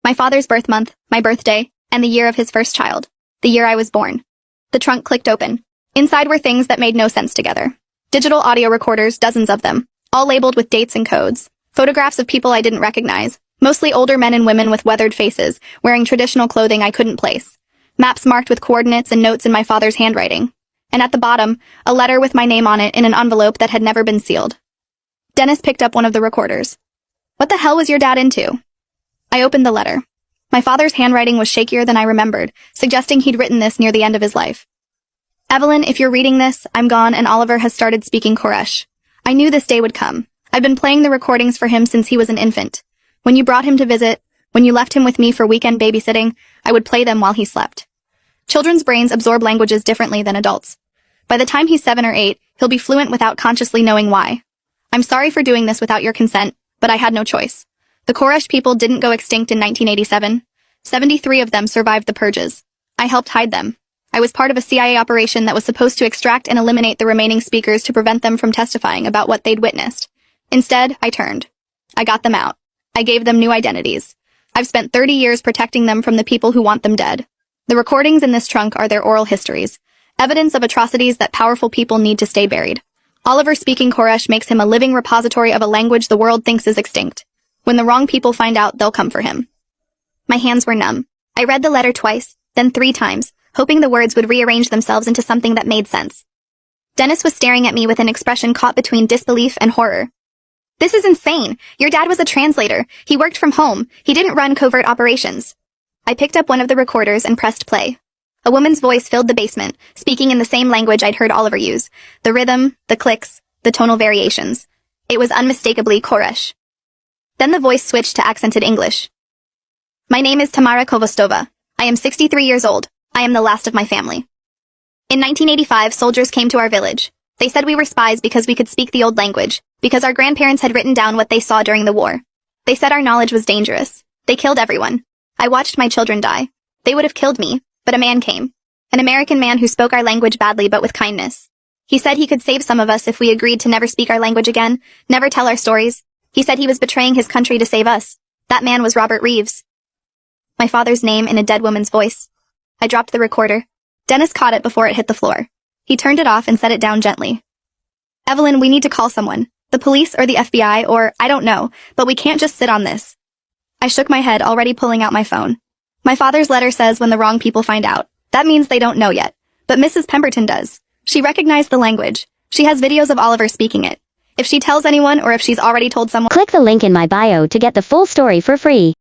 My father's birth month, my birthday, and the year of his first child. The year I was born. The trunk clicked open. Inside were things that made no sense together. Digital audio recorders, dozens of them, all labeled with dates and codes. Photographs of people I didn't recognize, mostly older men and women with weathered faces, wearing traditional clothing I couldn't place. Maps marked with coordinates and notes in my father's handwriting. And at the bottom, a letter with my name on it in an envelope that had never been sealed. Dennis picked up one of the recorders. What the hell was your dad into? I opened the letter. My father's handwriting was shakier than I remembered, suggesting he'd written this near the end of his life. Evelyn, if you're reading this, I'm gone and Oliver has started speaking Koresh. I knew this day would come. I've been playing the recordings for him since he was an infant. When you brought him to visit, when you left him with me for weekend babysitting, I would play them while he slept. Children's brains absorb languages differently than adults. By the time he's 7 or 8, he'll be fluent without consciously knowing why. I'm sorry for doing this without your consent, but I had no choice. The Koresh people didn't go extinct in 1987. 73 of them survived the purges. I helped hide them. I was part of a CIA operation that was supposed to extract and eliminate the remaining speakers to prevent them from testifying about what they'd witnessed. Instead, I turned. I got them out. I gave them new identities. I've spent 30 years protecting them from the people who want them dead. The recordings in this trunk are their oral histories, evidence of atrocities that powerful people need to stay buried. Oliver speaking Koresh makes him a living repository of a language the world thinks is extinct. When the wrong people find out, they'll come for him. My hands were numb. I read the letter twice, then 3 times, hoping the words would rearrange themselves into something that made sense. Dennis was staring at me with an expression caught between disbelief and horror. This is insane. Your dad was a translator. He worked from home. He didn't run covert operations. I picked up one of the recorders and pressed play. A woman's voice filled the basement, speaking in the same language I'd heard Oliver use. The rhythm, the clicks, the tonal variations. It was unmistakably Koresh. Then the voice switched to accented English. My name is Tamara Kovostova. I am 63 years old. I am the last of my family. In 1985, soldiers came to our village. They said we were spies because we could speak the old language, because our grandparents had written down what they saw during the war. They said our knowledge was dangerous. They killed everyone. I watched my children die. They would have killed me, but a man came. An American man who spoke our language badly but with kindness. He said he could save some of us if we agreed to never speak our language again, never tell our stories. He said he was betraying his country to save us. That man was Robert Reeves. My father's name in a dead woman's voice. I dropped the recorder. Dennis caught it before it hit the floor. He turned it off and set it down gently. Evelyn, we need to call someone. The police or the FBI or, I don't know, but we can't just sit on this. I shook my head, already pulling out my phone. My father's letter says when the wrong people find out. That means they don't know yet. But Mrs. Pemberton does. She recognized the language. She has videos of Oliver speaking it. If she tells anyone or if she's already told someone... Click the link in my bio to get the full story for free.